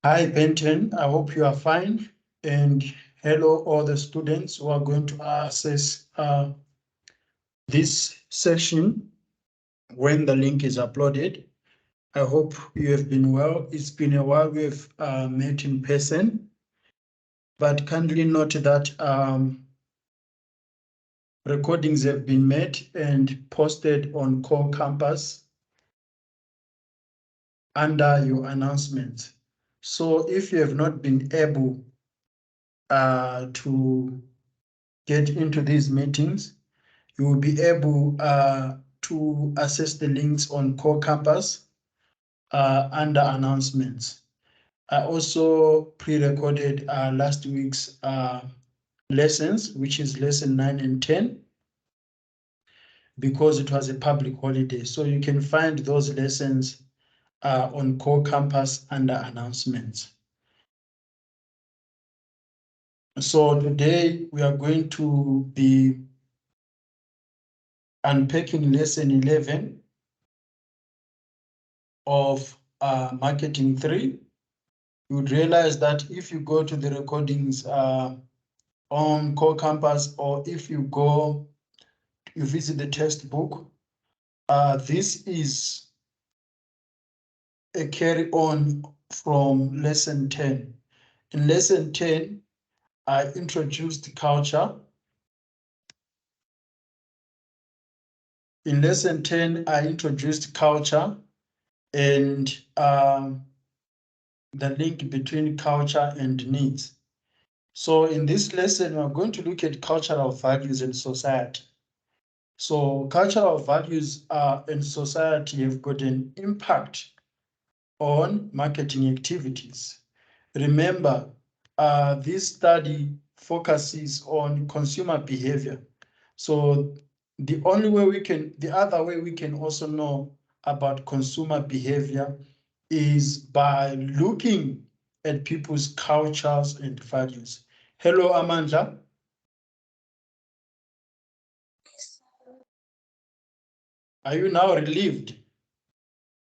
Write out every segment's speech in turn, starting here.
Hi, Benton. I hope you are fine. And hello, all the students who are going to access this session when the link is uploaded. I hope you have been well. It's been a while we have met in person, but kindly note that recordings have been made and posted on Core Campus under your announcements. So if you have not been able to get into these meetings, you will be able to access the links on Core Campus under announcements. I also pre-recorded last week's lessons, which is lesson 9 and 10, because it was a public holiday. So you can find those lessons on Core Campus under announcements. So today we are going to be unpacking lesson 11 of Marketing 3. You would realize that if you go to the recordings on Core Campus, or if you visit the textbook, this is a carry on from lesson 10. In lesson 10, I introduced culture. In lesson 10, I introduced culture and the link between culture and needs. So in this lesson, we're going to look at cultural values in society. So cultural values in society have got an impact on marketing activities. Remember, this study focuses on consumer behavior. So the other way we can also know about consumer behavior is by looking at people's cultures and values. Hello, Amanda. Are you now relieved?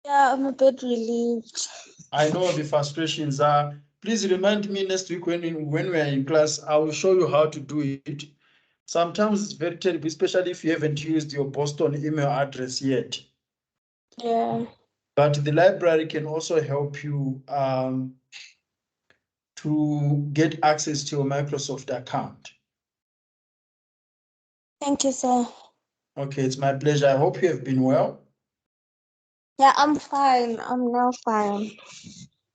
Yeah, I'm a bit relieved. I know the frustrations are. Please remind me next week when we are in class. I will show you how to do it. Sometimes it's very terrible, especially if you haven't used your Boston email address yet. Yeah. But the library can also help you to get access to your Microsoft account. Thank you, sir. Okay, it's my pleasure. I hope you have been well. Yeah, I'm fine. I'm now fine.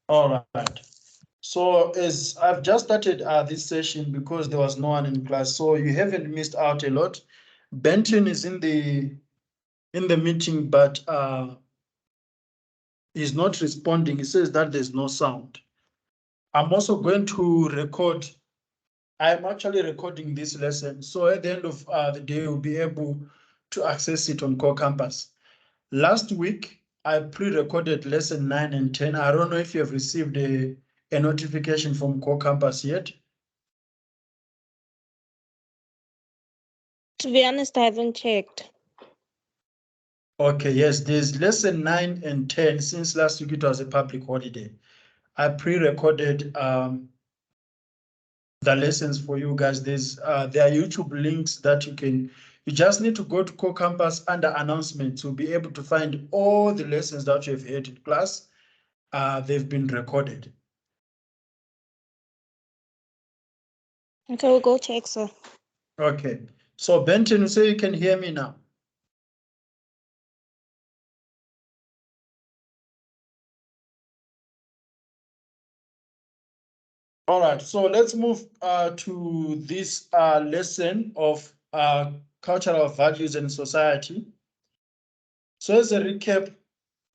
All right. So as I've just started this session because there was no one in class, so you haven't missed out a lot. Benton is in the meeting, but he's not responding. He says that there's no sound. I'm also going to record. I'm actually recording this lesson, so at the end of the day, you'll be able to access it on Core Campus. Last week, I pre-recorded lesson 9 and 10. I don't know if you have received a notification from Core Campus yet. To be honest, I haven't checked. Okay, yes, there's lesson 9 and 10. Since last week it was a public holiday, I pre-recorded the lessons for you guys. There are YouTube links that you just need to go to Core Campus under announcements. You'll be able to find all the lessons that you've had in class. They've been recorded. Okay, we'll go check, sir. Okay, so Benton, you say you can hear me now. All right, so let's move to this lesson of cultural values in society. So as a recap,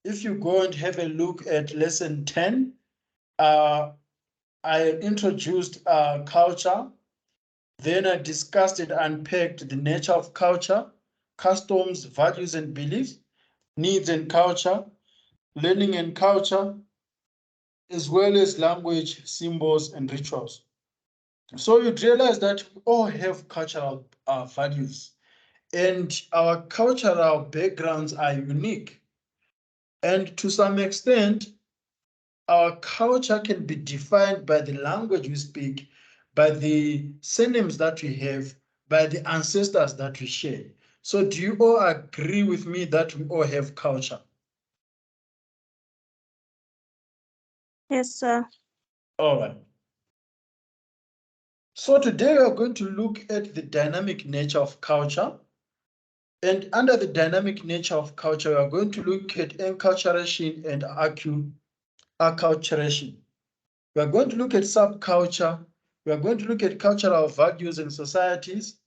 if you go and have a look at lesson 10, I introduced culture, then I discussed and unpacked the nature of culture, customs, values and beliefs, needs and culture, learning and culture, as well as language, symbols and rituals. So you'd realize that we all have cultural values, and our cultural backgrounds are unique. And to some extent, our culture can be defined by the language we speak, by the surnames that we have, by the ancestors that we share. So do you all agree with me that we all have culture? Yes, sir. All right. So today we are going to look at the dynamic nature of culture. And under the dynamic nature of culture, we are going to look at enculturation and acculturation. We are going to look at subculture. We are going to look at cultural values in societies.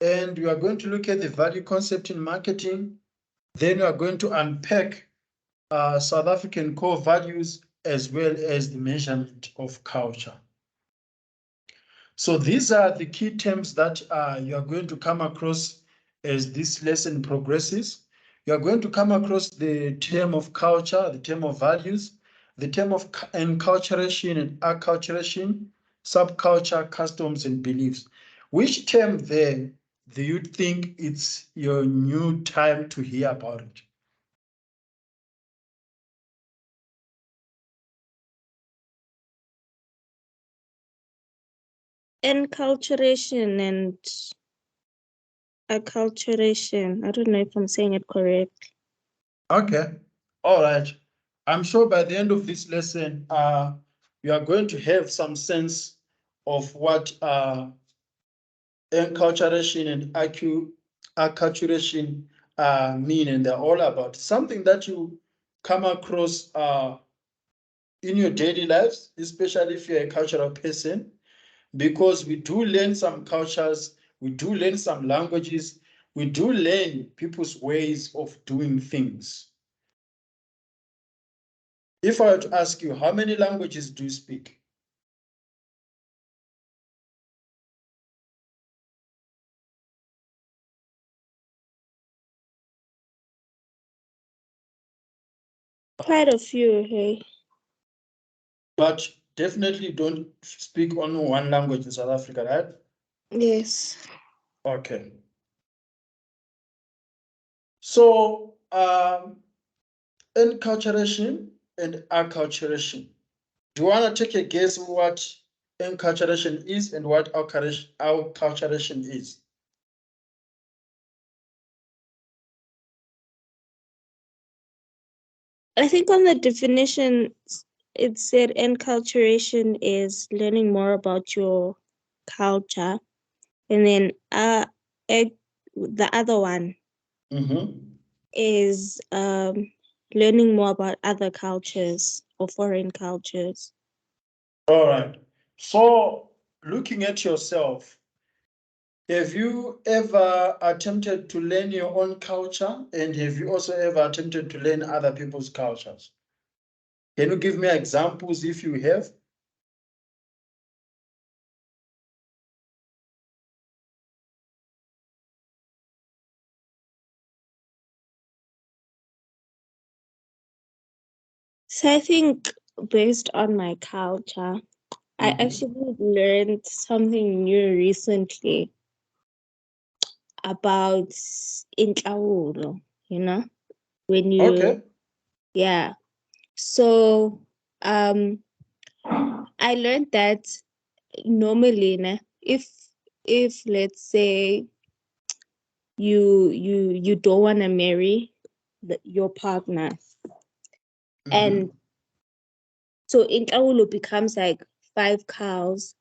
And we are going to look at the value concept in marketing. Then we are going to unpack South African core values as well as the measurement of culture. So these are the key terms that you are going to come across as this lesson progresses. You are going to come across the term of culture, the term of values, the term of enculturation and acculturation, subculture, customs, and beliefs. Which term there do you think it's your new time to hear about it? Enculturation and acculturation. I don't know if I'm saying it correct. Okay. All right. I'm sure by the end of this lesson, you are going to have some sense of what enculturation and acculturation mean, and they're all about. Something that you come across in your daily lives, especially if you're a cultural person, because we do learn some cultures, we do learn some languages, we do learn people's ways of doing things. If I were to ask you, how many languages do you speak? Quite a few, hey. But definitely don't speak only one language in South Africa, right? Yes. Okay. So, enculturation and acculturation. Do you want to take a guess what enculturation is and what acculturation is? I think on the definition, it said enculturation is learning more about your culture, and then the other one Mm-hmm. is learning more about other cultures or foreign cultures. All right. So, looking at yourself, have you ever attempted to learn your own culture? And have you also ever attempted to learn other people's cultures? Can you give me examples if you have? So I think based on my culture, I actually learned something new recently about intlawulo, when Okay. yeah. So I learned that normally, if let's say you don't want to marry your partner, and so intlawulo becomes like 5 cows,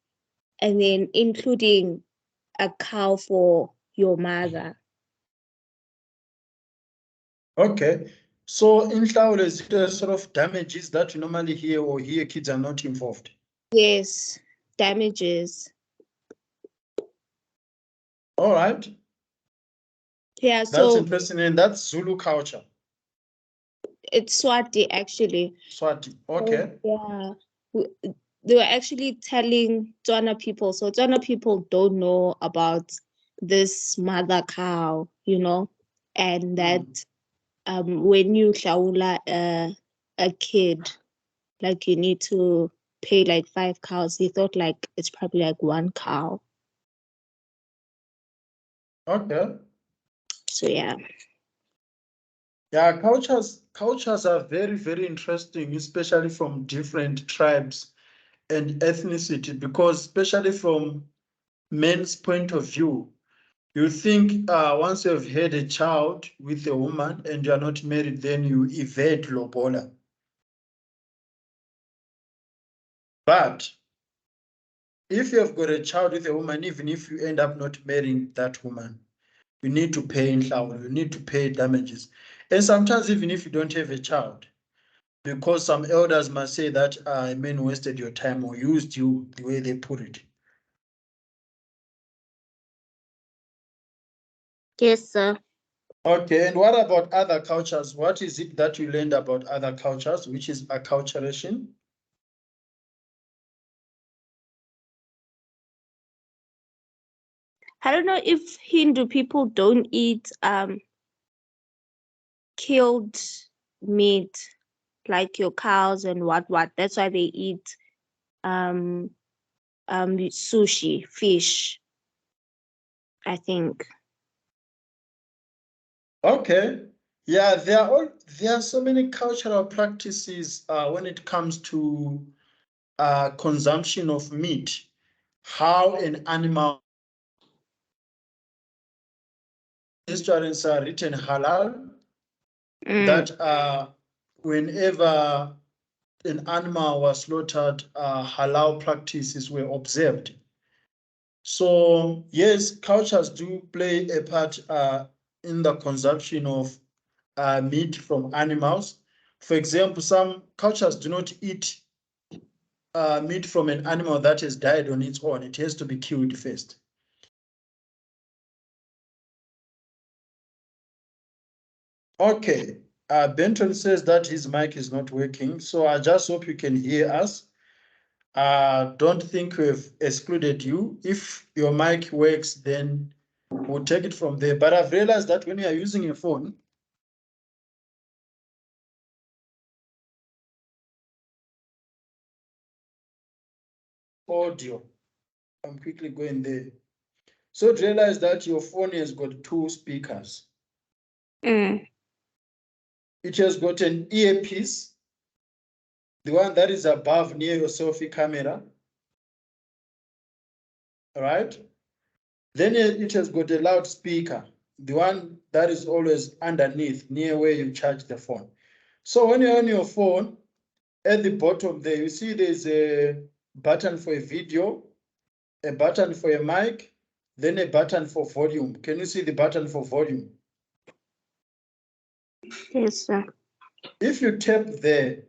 and then including a cow for your mother. Okay. So in Hlaule, is it a sort of damages that you normally hear, or here kids are not involved? Yes, damages. All right. Yeah, That's so interesting. And that's Zulu culture. it's Swati actually. Swati. So, Okay. yeah, they were actually telling Tswana people. So Tswana people don't know about this mother cow, and that when you shaula a kid, like you need to pay like 5 cows. He thought like it's probably like 1 cow. Okay. So yeah. Yeah, cultures are very, very interesting, especially from different tribes and ethnicity, because especially from men's point of view, you think once you've had a child with a woman and you are not married, then you evade lobola. But if you have got a child with a woman, even if you end up not marrying that woman, you need to pay in hlawu, you need to pay damages. And sometimes even if you don't have a child, because some elders must say that a man wasted your time or used you, the way they put it. Yes, sir. Okay, and what about other cultures? What is it that you learned about other cultures, which is acculturation? I don't know if Hindu people don't eat killed meat like your cows and what. That's why they eat um sushi, fish, I think. Okay. Yeah, there are so many cultural practices when it comes to consumption of meat. How an animal restaurants are written halal, Mm. that whenever an animal was slaughtered, halal practices were observed. So yes, cultures do play a part in the consumption of meat from animals. For example, some cultures do not eat meat from an animal that has died on its own. It has to be killed first. Okay. Benton says that his mic is not working, so I just hope you can hear us. Don't think we've excluded you. If your mic works, then we'll take it from there. But I've realized that when you are using a phone, audio, I'm quickly going there. So realize that your phone has got two speakers. Mm. It has got an earpiece, the one that is above near your selfie camera, right? Then it has got a loudspeaker, the one that is always underneath, near where you charge the phone. So when you're on your phone, at the bottom there, you see there's a button for a video, a button for a mic, then a button for volume. Can you see the button for volume? Yes, sir. If you tap there,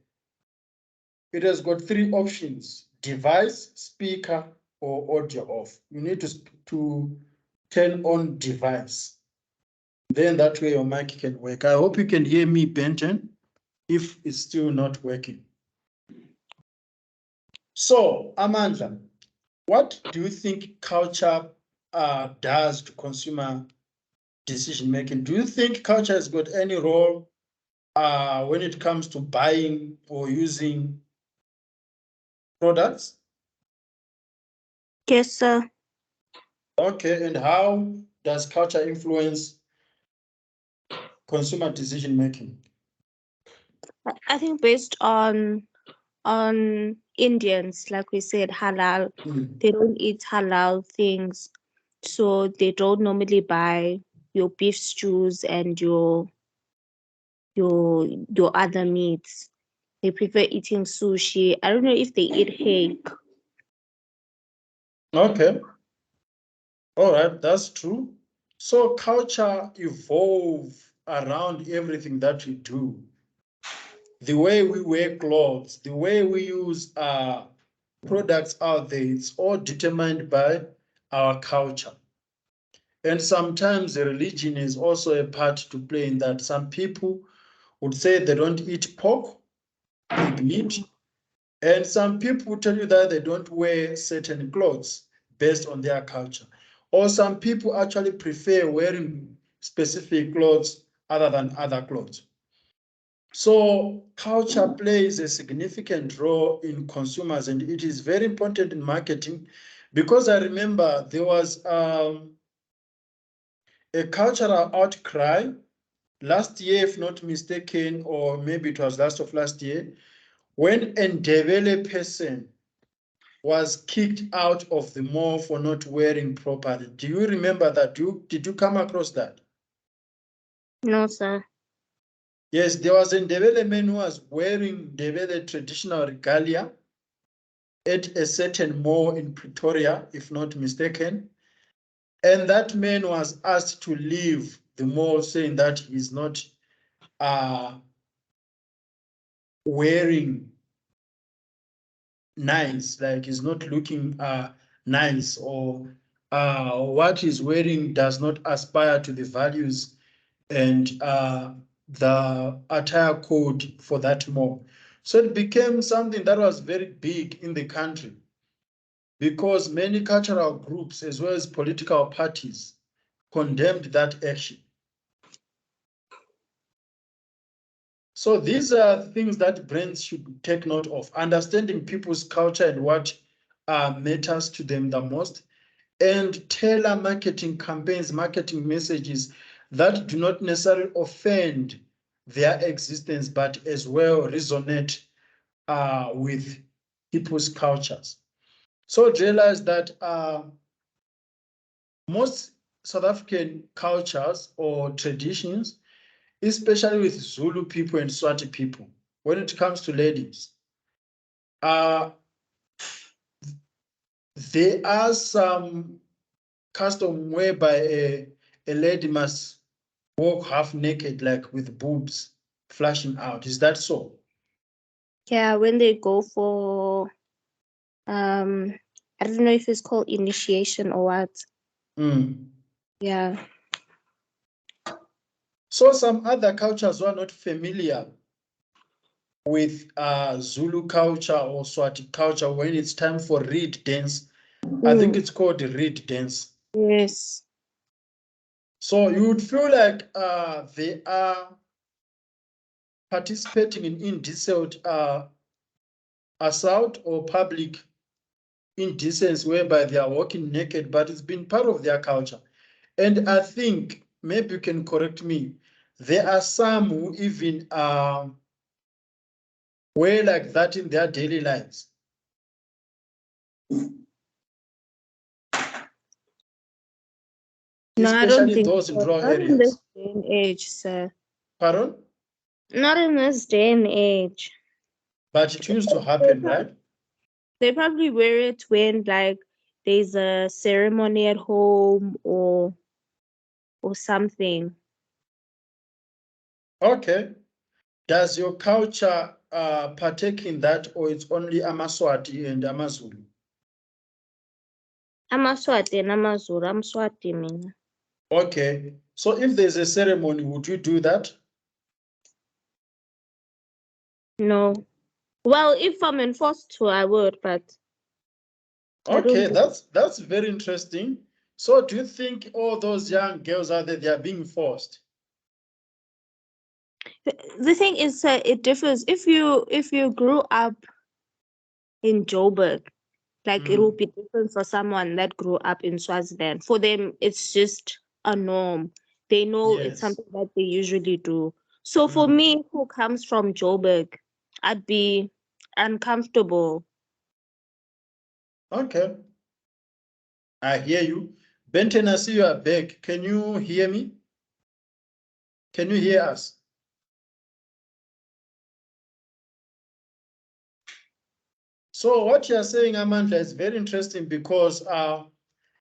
it has got three options: device, speaker, or audio off. You need to turn on device. Then that way your mic can work. I hope you can hear me, Benton, if it's still not working. So, Amandla, what do you think culture does to consumer decision making? Do you think culture has got any role when it comes to buying or using products? Yes, sir. Okay, and how does culture influence consumer decision making? I think based on Indians, like we said, halal, they don't eat halal things, so they don't normally buy your beef stews and your other meats. They prefer eating sushi. I don't know if they eat hake. Okay, all right, that's true. So culture evolve around everything that we do. The way we wear clothes, the way we use products out there, it's all determined by our culture. And sometimes the religion is also a part to play in that. Some people would say they don't eat pork, pig meat, and some people tell you that they don't wear certain clothes based on their culture. Or some people actually prefer wearing specific clothes other than other clothes. So culture plays a significant role in consumers, and it is very important in marketing, because I remember there was a cultural outcry last year, if not mistaken, or maybe it was last of last year, when a Ndebele person was kicked out of the mall for not wearing properly. Do you remember that? Did you come across that? No, sir. Yes, there was a Ndebele man who was wearing Ndebele traditional regalia at a certain mall in Pretoria, if not mistaken. And that man was asked to leave the mall, saying that he's not wearing nice, like he's not looking nice, or what he's wearing does not aspire to the values and the attire code for that mall. So it became something that was very big in the country because many cultural groups as well as political parties condemned that action. So these are things that brands should take note of, understanding people's culture and what matters to them the most, and tailor marketing campaigns, marketing messages that do not necessarily offend their existence, but as well resonate with people's cultures. So realize that most South African cultures or traditions, especially with Zulu people and Swati people, when it comes to ladies, there are some custom whereby a lady must walk half naked, like with boobs flashing out. Is that so? Yeah, when they go for I don't know if it's called initiation or what. Mm. Yeah. So some other cultures who are not familiar with Zulu culture or Swati culture, when it's time for reed dance, I think it's called the reed dance. Yes. So you would feel like they are participating in indecent assault or public indecency whereby they are walking naked, but it's been part of their culture. And I think, maybe you can correct me, there are some who even wear like that in their daily lives. No, I don't Especially think those in so. rural Not in this areas. day and age, sir. Pardon? Not in this day and age. But it used to They happen, prob- right? they probably wear it when like there's a ceremony at home or something. Okay. Does your culture partake in that, or it's only Amaswati and Amazulu? AmaSwati and AmaZulu. I'm Swati, mina. Okay. So if there's a ceremony, would you do that? No. Well, if I'm enforced to, I would, but I don't Okay, do that's very interesting. So do you think all those young girls out there, they are being forced? the thing is it differs if you grew up in Joburg, like it will be different for someone that grew up in Swaziland. For them, it's just a norm. They know it's Yes. something that they usually do. So for Mm. me, who comes from Joburg, I'd be uncomfortable. Okay, I hear you. Benton, I see you are back. Can you hear me? Can you hear us? So what you're saying, Amanda, is very interesting because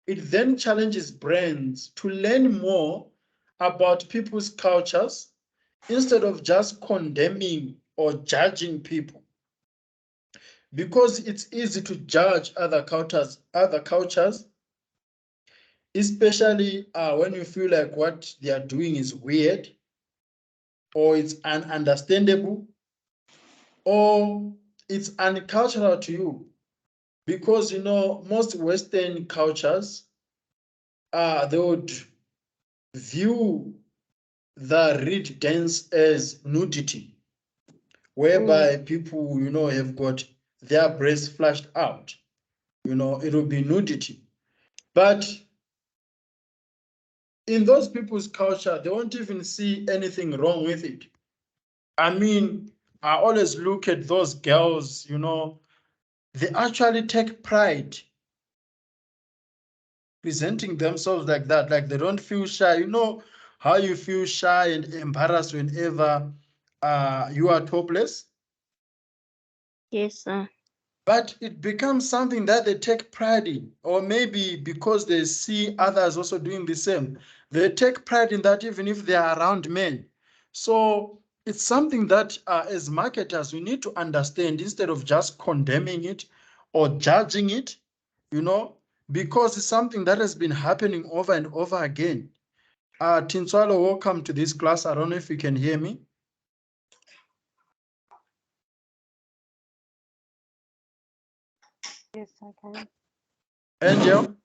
it then challenges brands to learn more about people's cultures instead of just condemning or judging people. Because it's easy to judge other cultures, especially when you feel like what they are doing is weird or it's ununderstandable or it's uncultural to you. Because most Western cultures, they would view the reed dance as nudity, Mm. whereby people, have got their breasts flashed out. It will be nudity. But in those people's culture, they won't even see anything wrong with it. I mean, I always look at those girls, you know, they actually take pride presenting themselves like that, like they don't feel shy. You know how you feel shy and embarrassed whenever you are topless? Yes, sir. But it becomes something that they take pride in, or maybe because they see others also doing the same, they take pride in that even if they are around men. So it's something that as marketers, we need to understand instead of just condemning it or judging it, you know, because it's something that has been happening over and over again. Tinswalo, welcome to this class. I don't know if you can hear me. Yes, I can. Angel?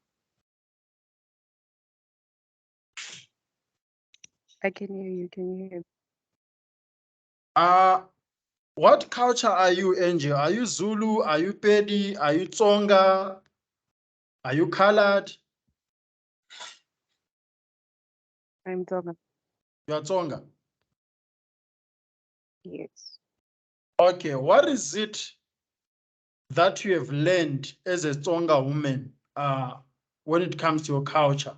I can hear you. Can you hear me? What culture are you, Angel? Are you Zulu? Are you Pedi? Are you Tsonga? Are you colored? I'm Donna. You are Tsonga. Yes. Okay, what is it that you have learned as a Tsonga woman when it comes to your culture?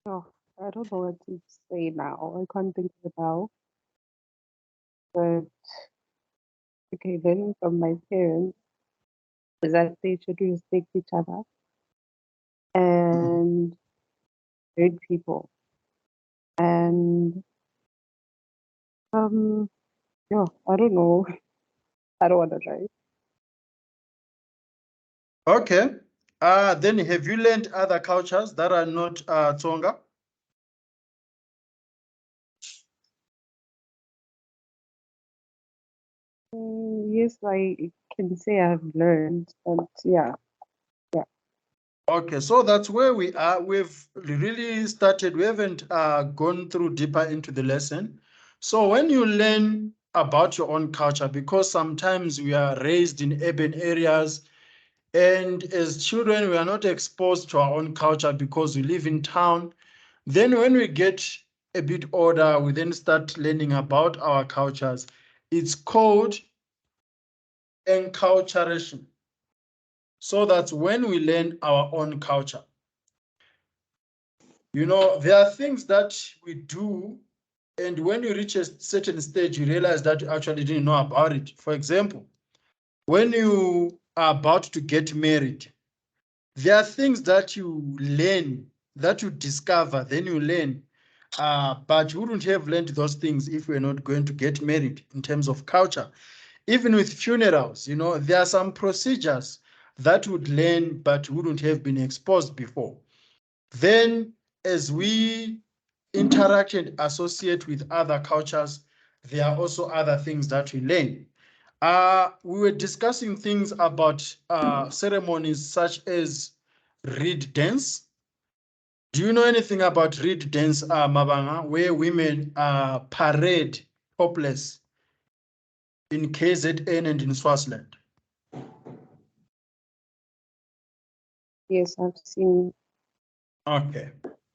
Oh, I don't know what to say now. I can't think of it now. But okay, learning from my parents is that they should respect each other and treat people. And yeah, I don't know. I don't want to try. Okay. Then have you learned other cultures that are not Tsonga? Yes, I can say I've learned, but yeah. Okay, so that's where we are. We've really started. We haven't gone through deeper into the lesson. So when you learn about your own culture, because sometimes we are raised in urban areas, and as children, we are not exposed to our own culture because we live in town. Then when we get a bit older, we then start learning about our cultures. It's called enculturation. So that's when we learn our own culture. You know, there are things that we do, and when you reach a certain stage, you realize that you actually didn't know about it. For example, when you are about to get married, there are things that you learn, that you discover, then you learn. But you wouldn't have learned those things if we're not going to get married in terms of culture. Even with funerals, you know, there are some procedures that would learn but wouldn't have been exposed before. Then, as we interact and associate with other cultures, there are also other things that we learn. We were discussing things about ceremonies such as reed dance. Do you know anything about reed dance, Mabanga, where women parade topless in KZN and in Swaziland? Yes, I've seen. Okay.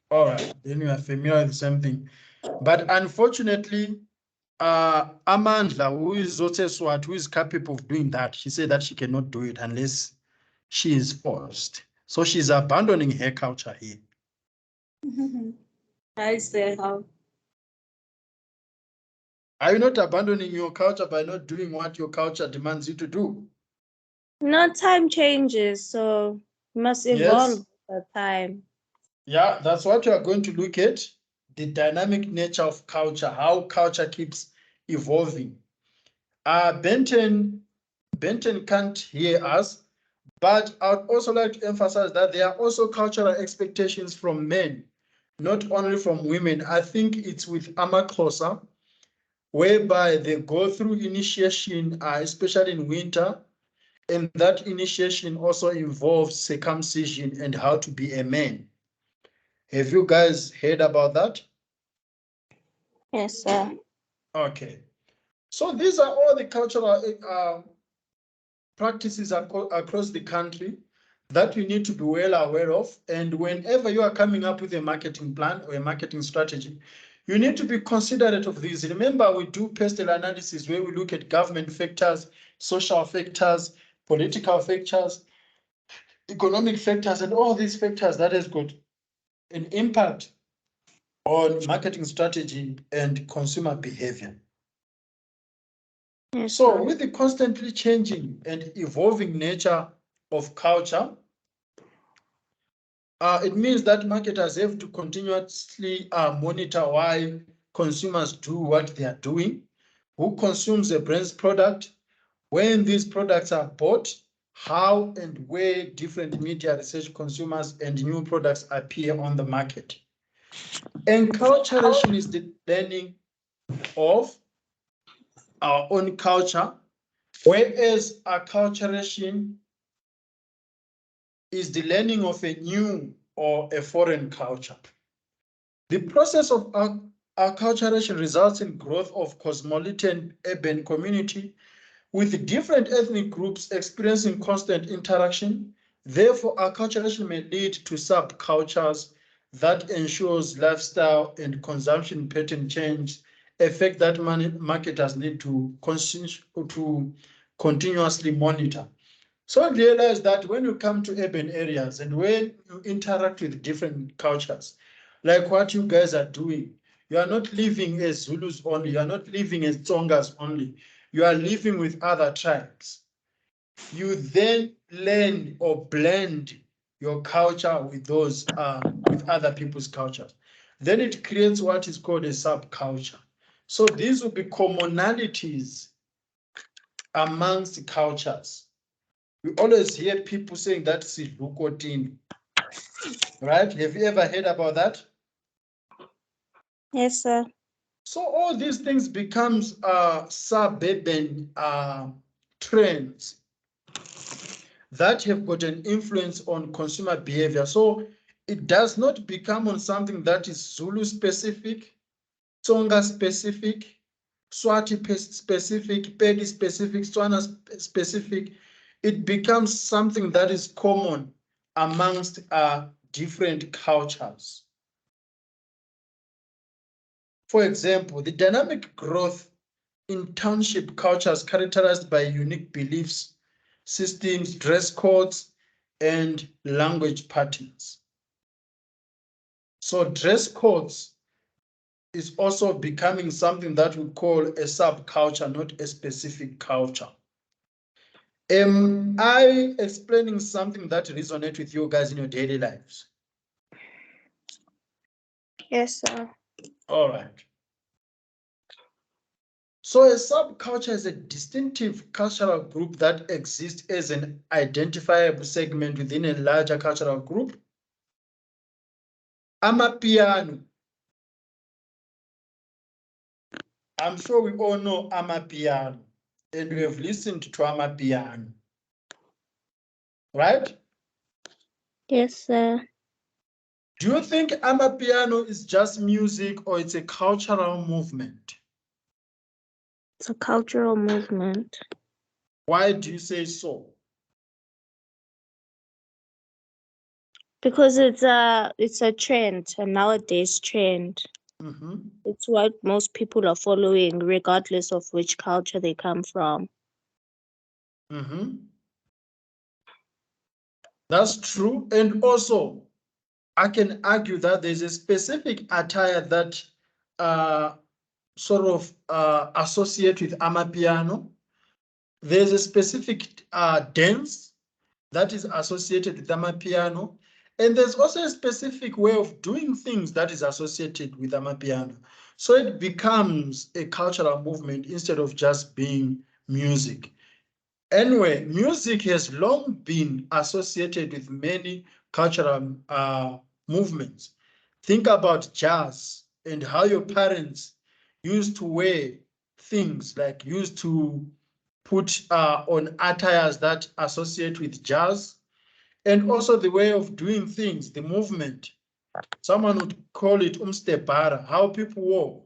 All right. Then you are familiar with the same thing. But unfortunately, Amandla, who is also SWAT, who is capable of doing that, she said that she cannot do it unless she is forced. So she's abandoning her culture here. I say how. Are you not abandoning your culture by not doing what your culture demands you to do? No, time changes, so you must evolve Yes. with the time. Yeah, that's what you are going to look at. The dynamic nature of culture, how culture keeps evolving. Benton can't hear us, but I'd also like to emphasize that there are also cultural expectations from men, not only from women. I think it's with Amakhosa, whereby they go through initiation, especially in winter, and that initiation also involves circumcision and how to be a man. Have you guys heard about that? Yes, sir. Okay. So these are all the cultural practices across the country that we need to be well aware of. And whenever you are coming up with a marketing plan or a marketing strategy, you need to be considerate of these. Remember, we do pestle analysis where we look at government factors, social factors, political factors, economic factors, and all these factors that has got an impact on marketing strategy and consumer behavior. Yes, So sir. with the constantly changing and evolving nature of culture, it means that marketers have to continuously monitor why consumers do what they are doing, who consumes a brand's product, when these products are bought, how and where different media research consumers and new products appear on the market. Enculturation is the learning of our own culture, whereas acculturation is the learning of a new or a foreign culture. The process of acculturation results in growth of cosmopolitan urban community with different ethnic groups experiencing constant interaction. Therefore, acculturation may lead to subcultures that ensures lifestyle and consumption pattern change, effect that marketers need to continuously monitor. So realize that when you come to urban areas and when you interact with different cultures, like what you guys are doing, you are not living as Zulus only, you are not living as Tsongas only, you are living with other tribes. You then learn or blend your culture with those with other people's cultures. Then it creates what is called a subculture. So these will be commonalities amongst cultures. We always hear people saying that Silukotini, right? Have you ever heard about that? Yes, sir. So all these things becomes suburban trends that have got an influence on consumer behavior. So it does not become on something that is Zulu specific, Tsonga specific, Swati specific, Pedi specific, Tswana specific. It becomes something that is common amongst different cultures. For example, the dynamic growth in township cultures characterized by unique beliefs, systems, dress codes, and language patterns. So dress codes is also becoming something that we call a subculture, not a specific culture. Am I explaining something that resonates with you guys in your daily lives? Yes, sir. All right. So a subculture is a distinctive cultural group that exists as an identifiable segment within a larger cultural group. Amapiano. I'm sure we all know Amapiano, and we have listened to Amapiano, right? Yes, sir. Do you think Amapiano is just music or it's a cultural movement? It's a cultural movement. Why do you say so? Because it's a trend, a nowadays trend. Mm-hmm. It's what most people are following, regardless of which culture they come from. Mm-hmm. That's true. And also, I can argue that there's a specific attire that sort of associate with Amapiano. There's a specific dance that is associated with Amapiano. And there's also a specific way of doing things that is associated with Amapiano. So it becomes a cultural movement instead of just being music. Anyway, music has long been associated with many cultural movements. Think about jazz and how your parents used to wear things like used to put on attires that associate with jazz, and also the way of doing things, the movement. Someone would call it umstebara, how people walk.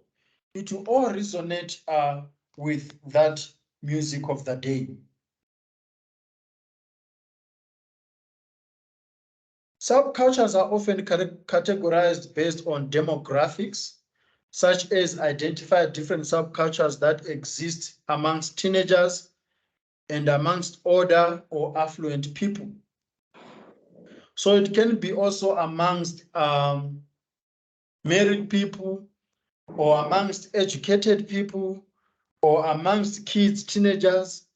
It will all resonate with that music of the day. Subcultures are often categorized based on demographics, such as identify different subcultures that exist amongst teenagers and amongst older or affluent people. So it can be also amongst married people, or amongst educated people, or amongst kids, teenagers,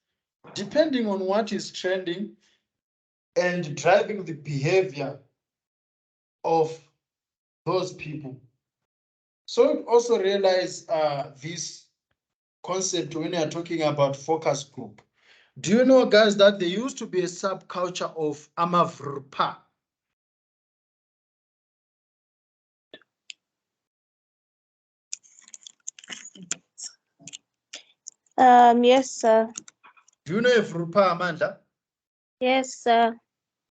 depending on what is trending and driving the behavior of those people. So also realize this concept when you are talking about focus group. Do you know, guys, that there used to be a subculture of Amavrpa? Yes, sir. Do you know Vrpa, Amanda? Yes, sir.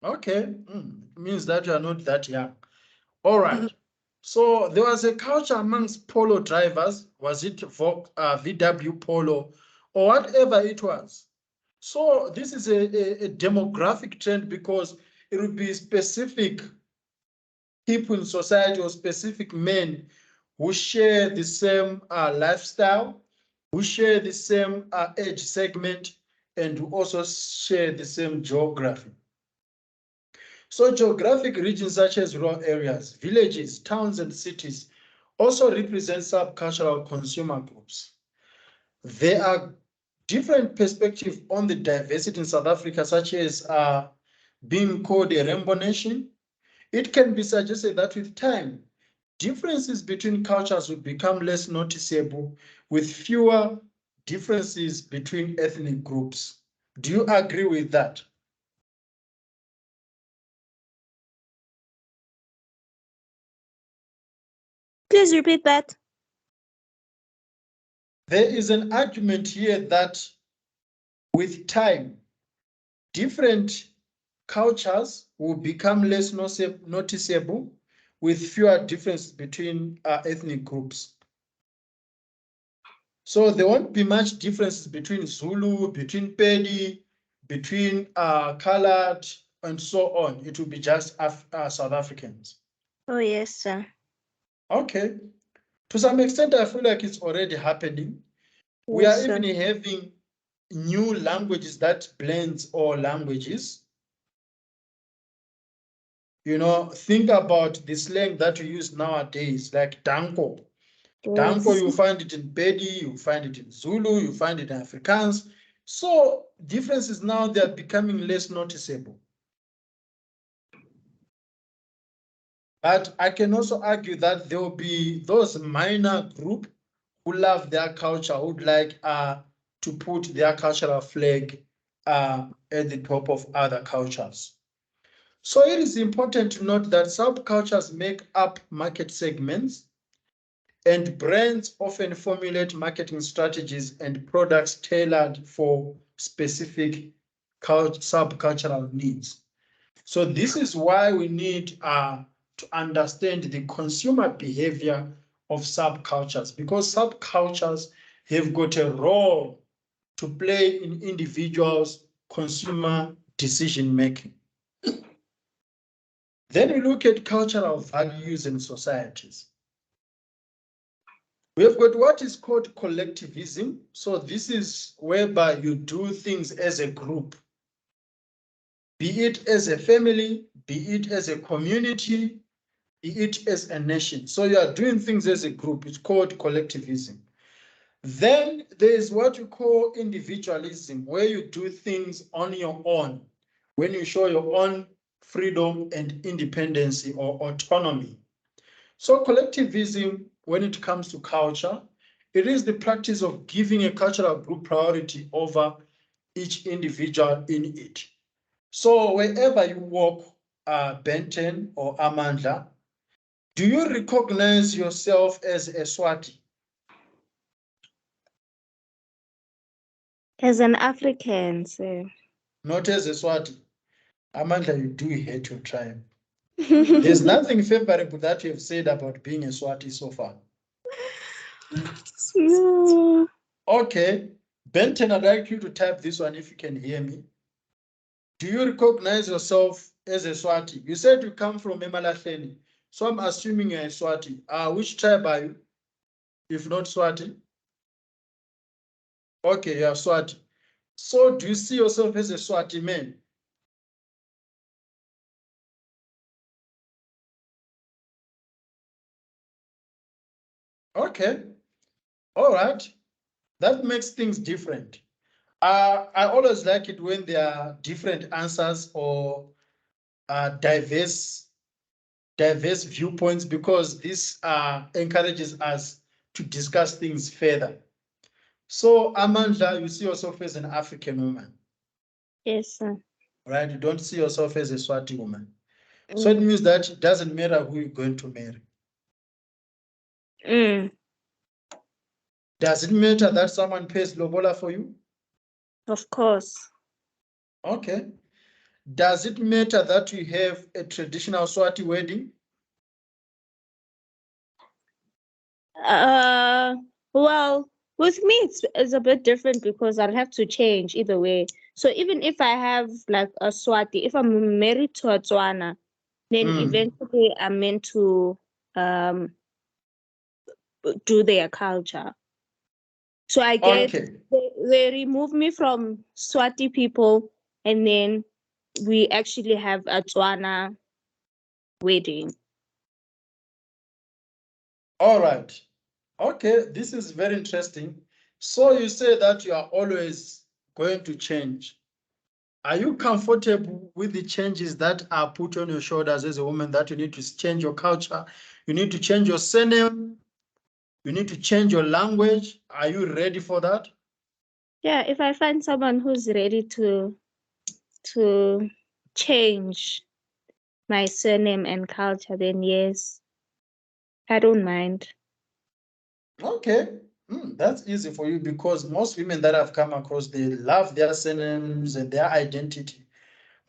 Okay, it means that you are not that young. All right. So there was a culture amongst polo drivers. Was it VW Polo or whatever it was? So this is a demographic trend because it would be specific people in society or specific men who share the same lifestyle, who share the same age segment, and who also share the same geography. So geographic regions such as rural areas, villages, towns, and cities also represent subcultural consumer groups. There are different perspectives on the diversity in South Africa, such as being called a rainbow nation. It can be suggested that with time, differences between cultures will become less noticeable with fewer differences between ethnic groups. Do you agree with that? Please repeat that. There is an argument here that with time, different cultures will become less noticeable with fewer differences between ethnic groups. So there won't be much differences between Zulu, between Pedi, between colored, and so on. It will be just South Africans. Oh, yes, sir. Okay. To some extent, I feel like it's already happening. We Yes, are sir. even having new languages that blends all languages. You know, think about the slang that we use nowadays, like danko. Danko, Yes. you find it in Pedi, you find it in Zulu, you find it in Afrikaans. So differences now, they are becoming less noticeable. But I can also argue that there will be those minor group who love their culture, who would like to put their cultural flag at the top of other cultures. So it is important to note that subcultures make up market segments, and brands often formulate marketing strategies and products tailored for specific subcultural needs. So this is why we need to understand the consumer behavior of subcultures, because subcultures have got a role to play in individuals' consumer decision making. Then we look at cultural values in societies. We have got what is called collectivism. So this is whereby you do things as a group, be it as a family, be it as a community, be it as a nation. So you are doing things as a group. It's called collectivism. Then there is what you call individualism, where you do things on your own, when you show your own freedom and independence or autonomy. So collectivism, when it comes to culture, it is the practice of giving a cultural group priority over each individual in it. So wherever you walk, Benton or Amandla, do you recognize yourself as a Swati? As an African, sir. Not as a Swati. Amandla, you do hate your tribe. There's nothing favorable that you have said about being a Swati so far. No. Okay. Benton, I'd like you to type this one if you can hear me. Do you recognize yourself as a Swati? You said you come from Emalahleni, so I'm assuming you're a Swati. Which tribe are you, if not Swati? Okay, you are Swati. So do you see yourself as a Swati man? Okay, all right. That makes things different. I always like it when there are different answers or diverse viewpoints, because this encourages us to discuss things further. So Amandla, you see yourself as an African woman, Yes, sir. right? You don't see yourself as a Swati woman. So it means that it doesn't matter who you're going to marry. Does it matter that someone pays lobola for you? Of course. Okay. Does it matter that you have a traditional Swati wedding? Well, with me it's a bit different because I'll have to change either way. So even if I have like a Swati, if I'm married to a Tswana, then eventually I'm meant to do their culture. So I get they remove me from Swati people, and then we actually have a Tswana wedding. All right. Okay, this is very interesting. So you say that you are always going to change. Are you comfortable with the changes that are put on your shoulders as a woman, that you need to change your culture, you need to change your surname, you need to change your language? Are you ready for that? Yeah, if I find someone who's ready to change my surname and culture, then yes, I don't mind. Okay, that's easy for you, because most women that I've come across, they love their surnames and their identity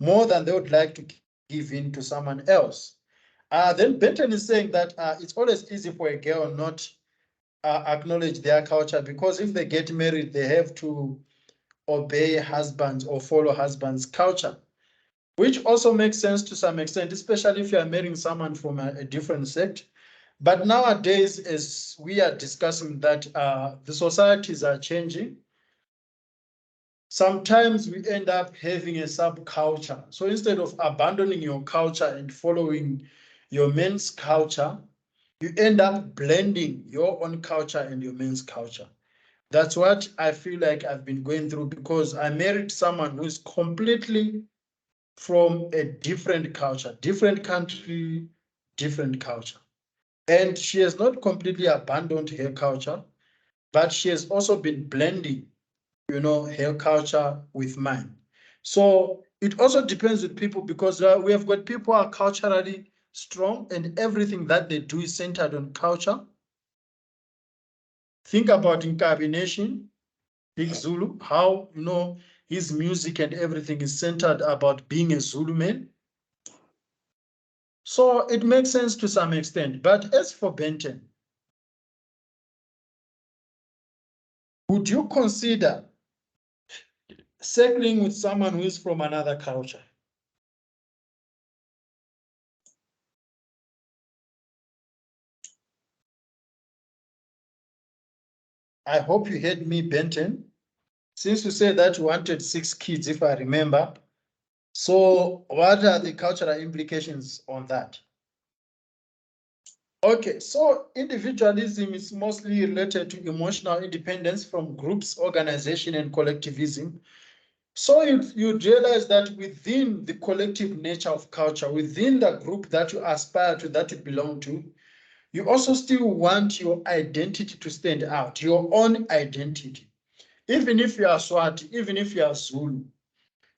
more than they would like to give in to someone else. Then Benton is saying that it's always easy for a girl not acknowledge their culture, because if they get married, they have to obey husbands or follow husbands' culture, which also makes sense to some extent, especially if you are marrying someone from a different sect. But nowadays, as we are discussing that the societies are changing, sometimes we end up having a subculture. So instead of abandoning your culture and following your men's culture, you end up blending your own culture and your men's culture. That's what I feel like I've been going through, because I married someone who is completely from a different culture, different country, different culture. And she has not completely abandoned her culture, but she has also been blending, her culture with mine. So it also depends with people, because we have got people who are culturally strong and everything that they do is centered on culture. Think about Nkabi Nation, Big Zulu, how, his music and everything is centered about being a Zulu man. So it makes sense to some extent. But as for Benton, would you consider settling with someone who is from another culture? I hope you heard me, Benton. Since you said that you wanted 6 kids, if I remember. So what are the cultural implications on that? Okay, so individualism is mostly related to emotional independence from groups, organization, and collectivism. So you'd realize that within the collective nature of culture, within the group that you aspire to, that you belong to, you also still want your identity to stand out, your own identity. Even if you are Swati, even if you are Zulu,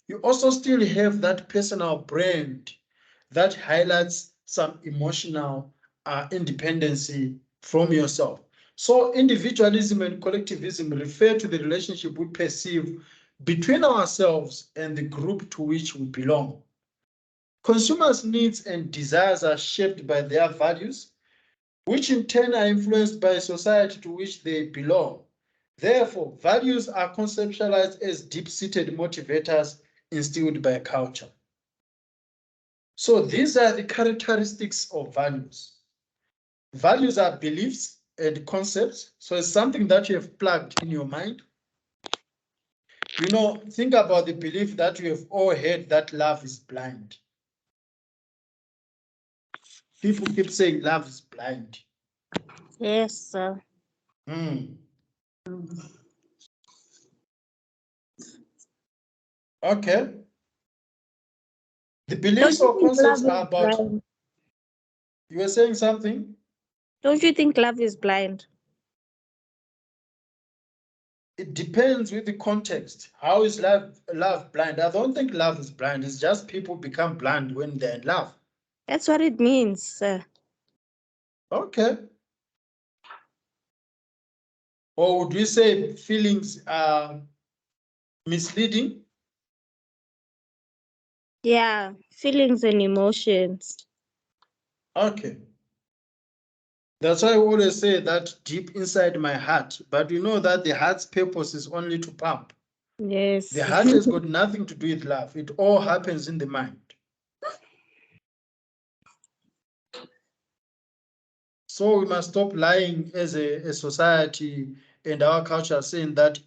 you also still have that personal brand that highlights some emotional independency from yourself. So individualism and collectivism refer to the relationship we perceive between ourselves and the group to which we belong. Consumers' needs and desires are shaped by their values, which in turn are influenced by society to which they belong. Therefore, values are conceptualized as deep-seated motivators instilled by culture. So these are the characteristics of values. Values are beliefs and concepts. So it's something that you have plugged in your mind. You know, think about the belief that you have all heard that love is blind. People keep saying love is blind. Yes, sir. Okay. The Don't beliefs you or think concepts love are is about. blind? You were saying something? Don't you think love is blind? It depends with the context. How is love blind? I don't think love is blind. It's just people become blind when they're in love. That's what it means, sir. Okay. Or would we say feelings are misleading? Yeah, feelings and emotions. Okay. That's why I always say that deep inside my heart. But you know that the heart's purpose is only to pump. Yes. The heart has got nothing to do with love. It all happens in the mind. So we must stop lying as a society and our culture saying that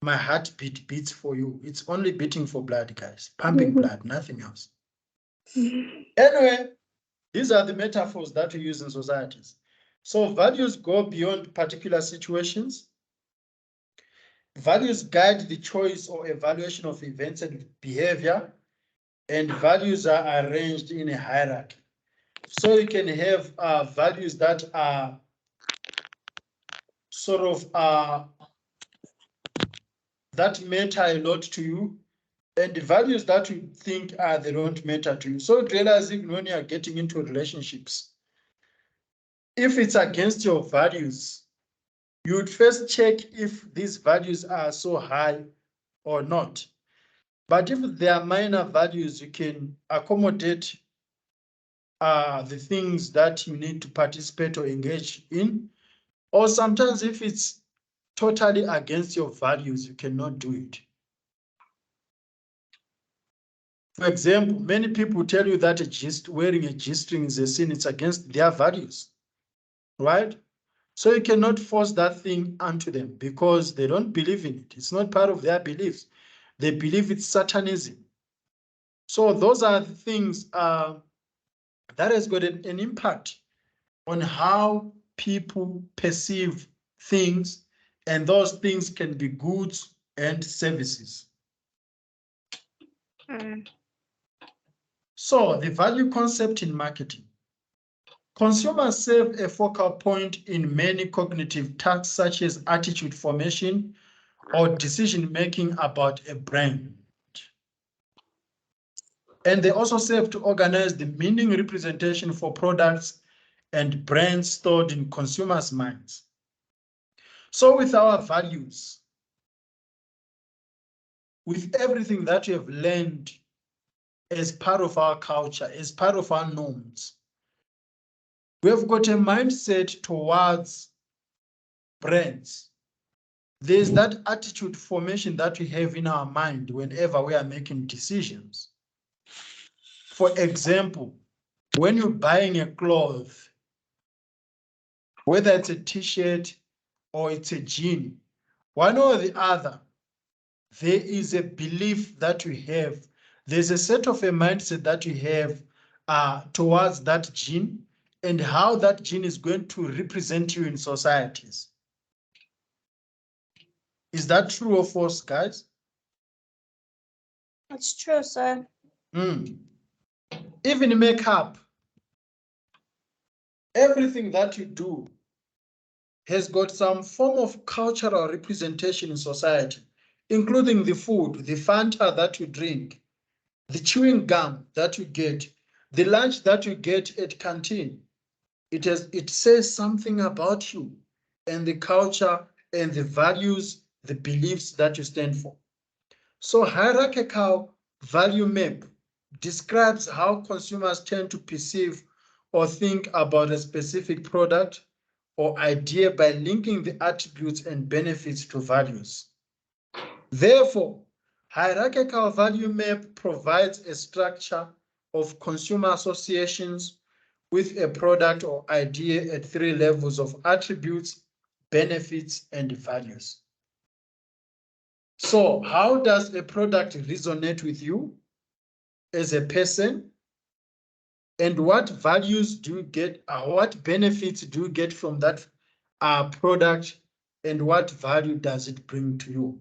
my heartbeat beats for you. It's only beating for blood, guys. Pumping blood, nothing else. Anyway, these are the metaphors that we use in societies. So values go beyond particular situations. Values guide the choice or evaluation of events and behavior, and values are arranged in a hierarchy. So you can have values that are sort of that matter a lot to you, and the values that you think they don't matter to you. So realizing when you are getting into relationships, if it's against your values, you would first check if these values are so high or not. But if they are minor values, you can accommodate the things that you need to participate or engage in. Or sometimes if it's totally against your values, you cannot do it. For example, many people tell you that wearing a G-string is a sin. It's against their values, right? So you cannot force that thing onto them because they don't believe in it. It's not part of their beliefs. They believe it's Satanism. So those are the things that has got an impact on how people perceive things, and those things can be goods and services. So the value concept in marketing. Consumers serve a focal point in many cognitive tasks such as attitude formation or decision-making about a brand. And they also serve to organize the meaning representation for products and brands stored in consumers' minds. So with our values, with everything that we have learned as part of our culture, as part of our norms, we have got a mindset towards brands. There's that attitude formation that we have in our mind whenever we are making decisions. For example, when you're buying a cloth, whether it's a t-shirt or it's a jean, one or the other, there is a belief that we have. There's a set of a mindset that we have towards that jean and how that jean is going to represent you in societies. Is that true or false, guys? It's true, sir. Even makeup, everything that you do has got some form of cultural representation in society, including the food, the Fanta that you drink, the chewing gum that you get, the lunch that you get at canteen. It says something about you and the culture and the values, the beliefs that you stand for. So hierarchical value map describes how consumers tend to perceive or think about a specific product or idea by linking the attributes and benefits to values. Therefore, hierarchical value map provides a structure of consumer associations with a product or idea at 3 levels of attributes, benefits, and values. So how does a product resonate with you as a person? And what values do you get, what benefits do you get from that product, and what value does it bring to you?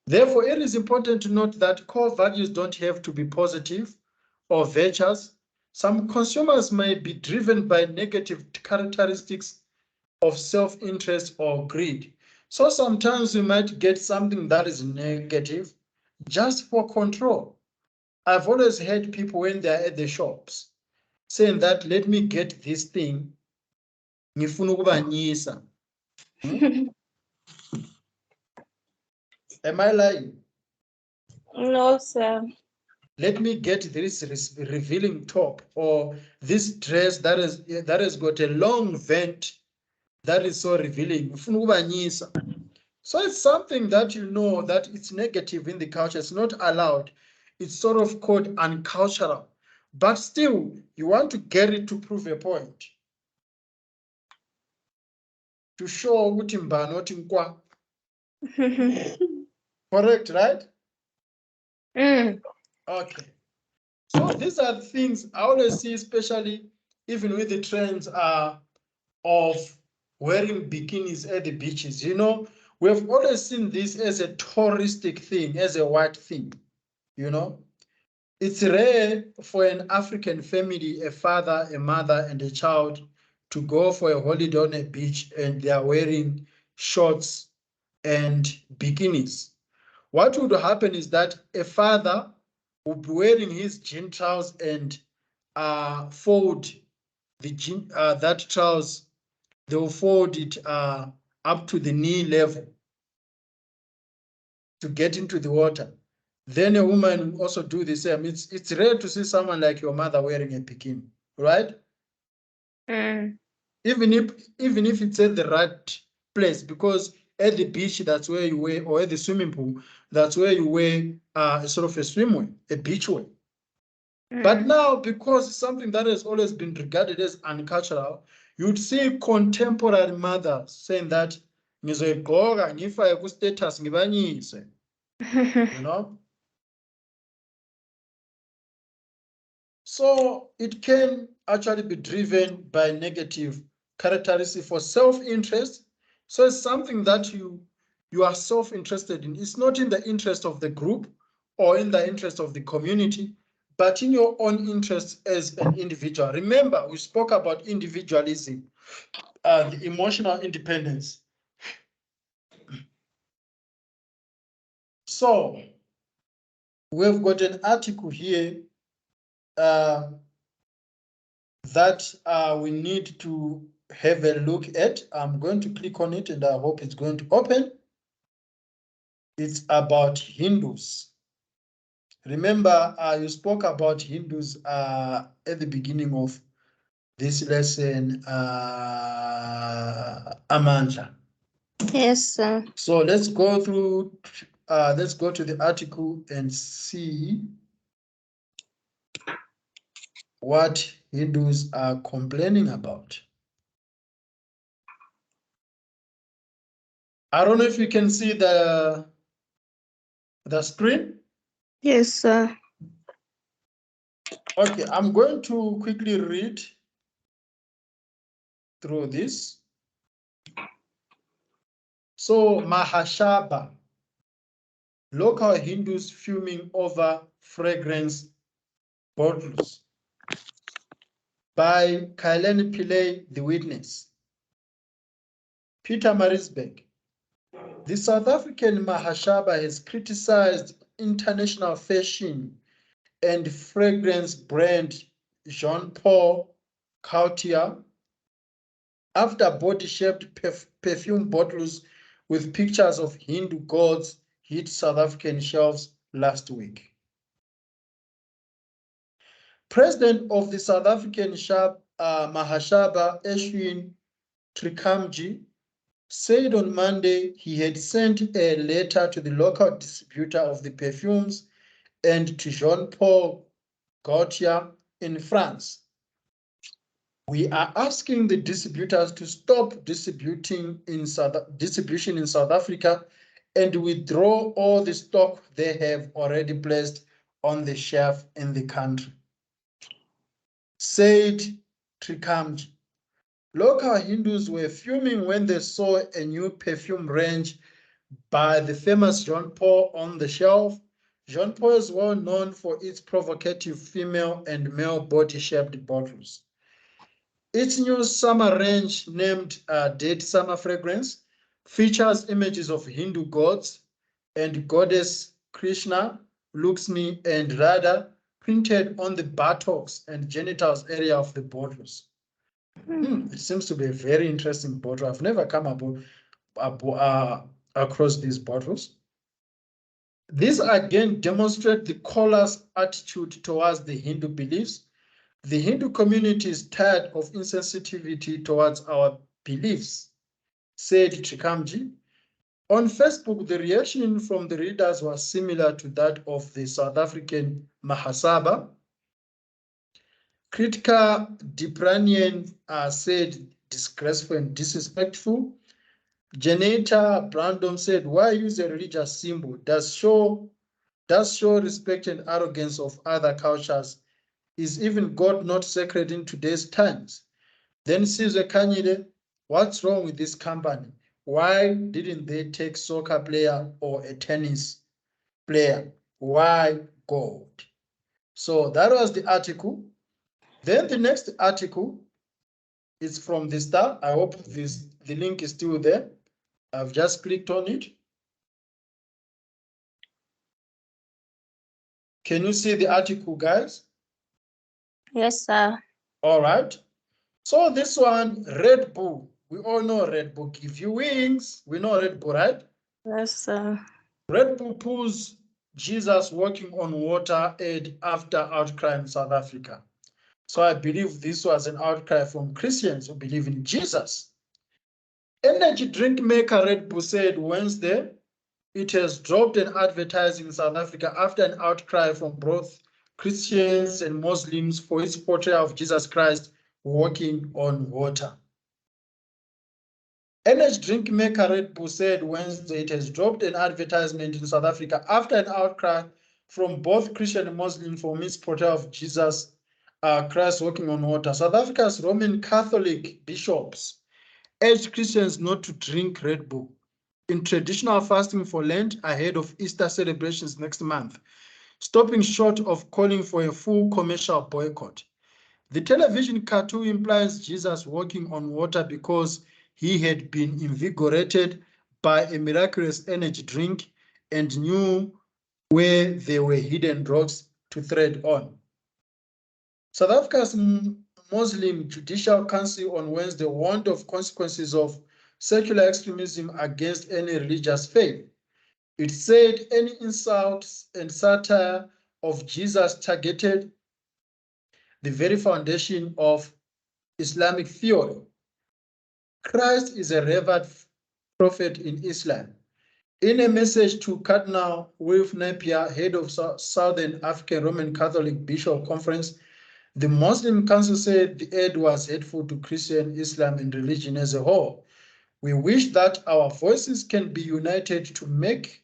Therefore, it is important to note that core values don't have to be positive or virtuous. Some consumers may be driven by negative characteristics of self-interest or greed. So sometimes you might get something that is negative just for control. I've always heard people when they're at the shops saying that, let me get this thing, ngifuna ukubanyisa. Am I lying? No, sir. Let me get this revealing top, or this dress that has got a long vent that is so revealing. So it's something that you know that it's negative in the culture. It's not allowed. It's sort of called uncultural. But still, you want to get it to prove a point. To show ukuthi mbani othi nkwa. Correct, right? Okay. So these are the things I always see, especially even with the trends of wearing bikinis at the beaches. You know, we've always seen this as a touristic thing, as a white thing. You know, it's rare for an African family, a father, a mother, and a child to go for a holiday on a beach and they are wearing shorts and bikinis. What would happen is that a father would be wearing his jean trousers and fold the jean, that trousers, they will fold it up to the knee level to get into the water. Then a woman will also do the same. It's rare to see someone like your mother wearing a bikini, right? Even if it's at the right place, because at the beach, that's where you wear, or at the swimming pool, that's where you wear sort of a swimwear, a beachwear. But now, because it's something that has always been regarded as uncultural, you'd see contemporary mothers saying that, ngizoyigqoka ngifake ku-status ngibanyise, you know? So it can actually be driven by negative characteristics for self-interest. So it's something that you are self-interested in. It's not in the interest of the group or in the interest of the community, but in your own interest as an individual. Remember, we spoke about individualism, the emotional independence. So we've got an article here that we need to have a look at. I'm going to click on it and I hope it's going to open. It's about Hindus. Remember, you spoke about Hindus at the beginning of this lesson, Amanda. Yes, sir. So let's go through, let's go to the article and see what Hindus are complaining about. I don't know if you can see the screen. Yes, sir. Okay, I'm going to quickly read through this. So Mahashaba, local Hindus fuming over fragrance bottles, by Kailan Pillay, The Witness. Peter Marisbeck, the South African Mahashaba has criticized international fashion and fragrance brand Jean Paul Gaultier after body-shaped perfume bottles with pictures of Hindu gods hit South African shelves last week. President of the South African Mahashaba, Ashwin Trikamji, said on Monday he had sent a letter to the local distributor of the perfumes and to Jean-Paul Gaultier in France. We are asking the distributors to stop distribution in South Africa and withdraw all the stock they have already placed on the shelf in the country, said Trikamji. Local Hindus were fuming when they saw a new perfume range by the famous Jean Paul on the shelf. Jean Paul is well known for its provocative female and male body-shaped bottles. Its new summer range, named Dead Summer Fragrance, features images of Hindu gods and goddess Krishna, Lakshmi, and Radha printed on the buttocks and genitals area of the bottles. It seems to be a very interesting bottle. I've never come across these bottles. These again demonstrate the caller's attitude towards the Hindu beliefs. The Hindu community is tired of insensitivity towards our beliefs, said Trikamji. On Facebook, the reaction from the readers was similar to that of the South African Mahasabha. Kritika Dipranian said disgraceful and disrespectful. Janeta Brandom said, why use a religious symbol? Does show respect and arrogance of other cultures. Is even God not sacred in today's times? Then Sizwe Kanyile, what's wrong with this company? Why didn't they take soccer player or a tennis player? Why gold? So that was the article. Then the next article is from the Star. I hope the link is still there. I've just clicked on it. Can you see the article, guys? Yes, sir. All right. So this one, Red Bull. We all know Red Bull give you wings. We know Red Bull, right? Yes, sir. Red Bull pulls Jesus walking on water ad after outcry in South Africa. So I believe this was an outcry from Christians who believe in Jesus. Energy drink maker Red Bull said Wednesday it has dropped an advertising in South Africa after an outcry from both Christians and Muslims for its portrayal of Jesus Christ walking on water. Energy drink maker Red Bull said Wednesday it has dropped an advertisement in South Africa after an outcry from both Christian and Muslim for its portrayal of Jesus Christ walking on water. South Africa's Roman Catholic bishops urged Christians not to drink Red Bull in traditional fasting for Lent ahead of Easter celebrations next month, stopping short of calling for a full commercial boycott. The television cartoon implies Jesus walking on water because he had been invigorated by a miraculous energy drink and knew where there were hidden rocks to tread on. South Africa's Muslim Judicial Council on Wednesday warned of consequences of secular extremism against any religious faith. It said any insults and satire of Jesus targeted the very foundation of Islamic theory. Christ is a revered prophet in Islam. In a message to Cardinal Wilf Napier, head of Southern African Roman Catholic Bishop Conference, the Muslim Council said the aid was hateful to Christian, Islam, and religion as a whole. We wish that our voices can be united to make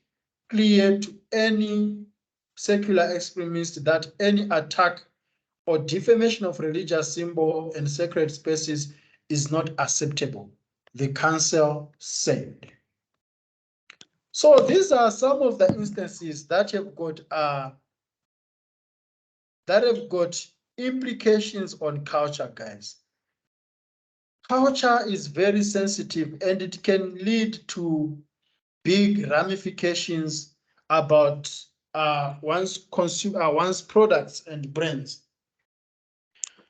clear to any secular extremist that any attack or defamation of religious symbols and sacred spaces is not acceptable, the council said. So these are some of the instances that have got implications on culture, guys. Culture is very sensitive and it can lead to big ramifications about one's products and brands.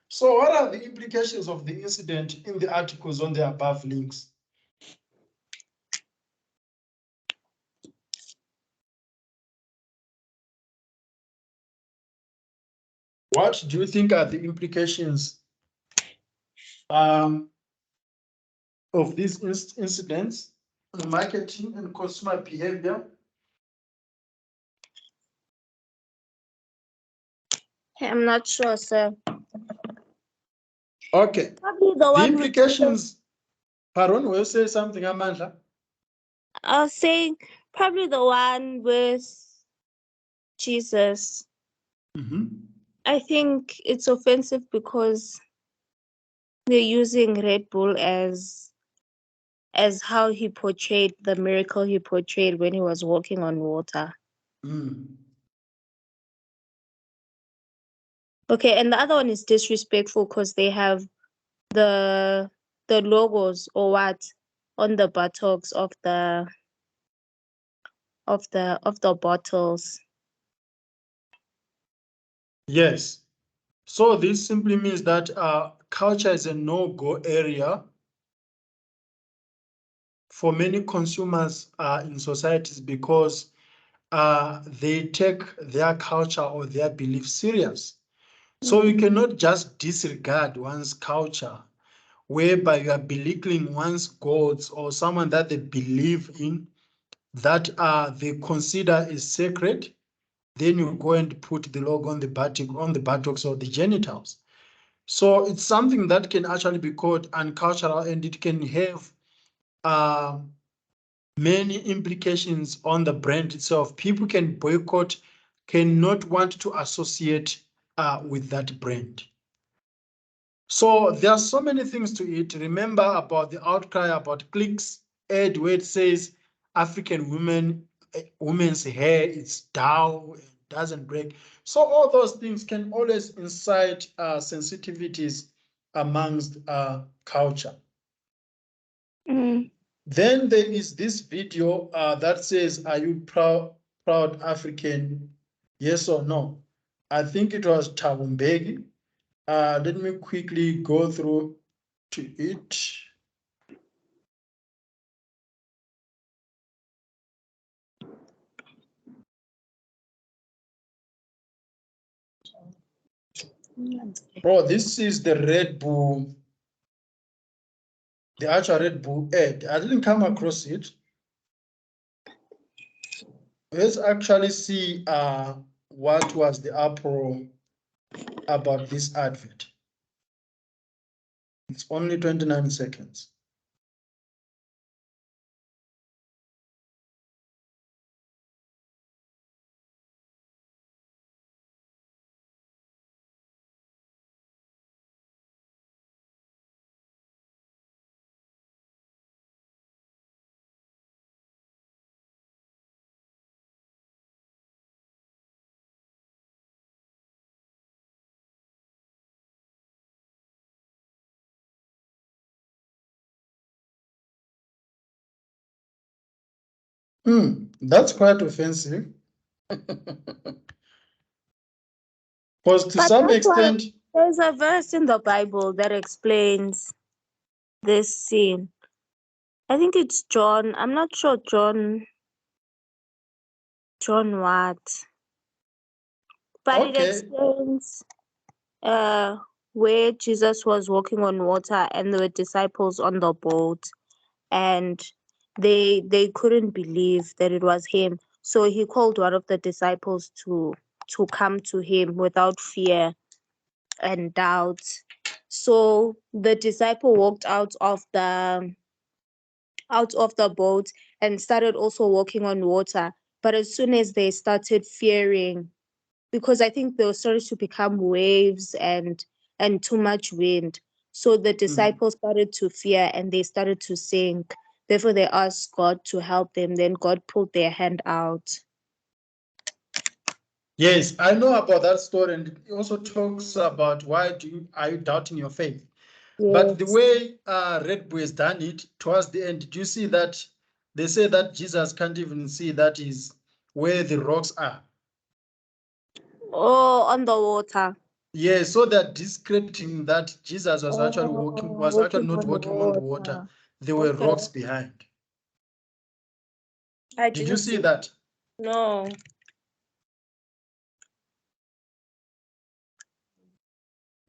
So what are the implications of the incident in the articles on the above links? What do you think are the implications of these incidents in marketing and consumer behavior? I'm not sure, sir. Okay. Probably the The one implications. Pardon, will you say something, Amanda? I was saying probably the one with Jesus. I think it's offensive because they're using Red Bull as how he portrayed the miracle he portrayed when he was walking on water. Okay, and the other one is disrespectful because they have the logos or what on the buttocks of the bottles. Yes. So this simply means that culture is a no-go area for many consumers in societies because they take their culture or their belief serious. So you cannot just disregard one's culture, whereby you are belittling one's gods or someone that they believe in, that they consider is sacred. Then you go and put the logo on the buttocks or the genitals. So it's something that can actually be called uncultural, and it can have many implications on the brand itself. People can boycott, cannot want to associate with that brand. So there are so many things to it. Remember about the outcry about clicks ad where it says African women's hair is down, it doesn't break. So all those things can always incite sensitivities amongst culture. Then there is this video that says, "Are you proud African? Yes or no?" I think it was Tabumbegi. Let me quickly go through to it. Oh, this is the Red Bull, the actual Red Bull ad. I didn't come across it. Let's actually see what was the uproar about this advert. It's only 29 seconds. That's quite offensive. Because to some extent, there's a verse in the Bible that explains this scene. I think it's John. I'm not sure John what. But it explains where Jesus was walking on water and the disciples on the boat, and they couldn't believe that it was him. So he called one of the disciples to come to him without fear and doubt. So the disciple walked out of the boat and started also walking on water. But as soon as they started fearing, because I think there started to become waves and too much wind, so the disciples started to fear and they started to sink. Therefore, they asked God to help them. Then God pulled their hand out. Yes, I know about that story, and it also talks about are you doubting your faith? Yes. But the way Red Bull has done it towards the end, do you see that they say that Jesus can't even see that is where the rocks are? Oh, on the water. Yeah, so they're discrediting that Jesus was actually not walking on the water. There were rocks behind. Did you see that? No.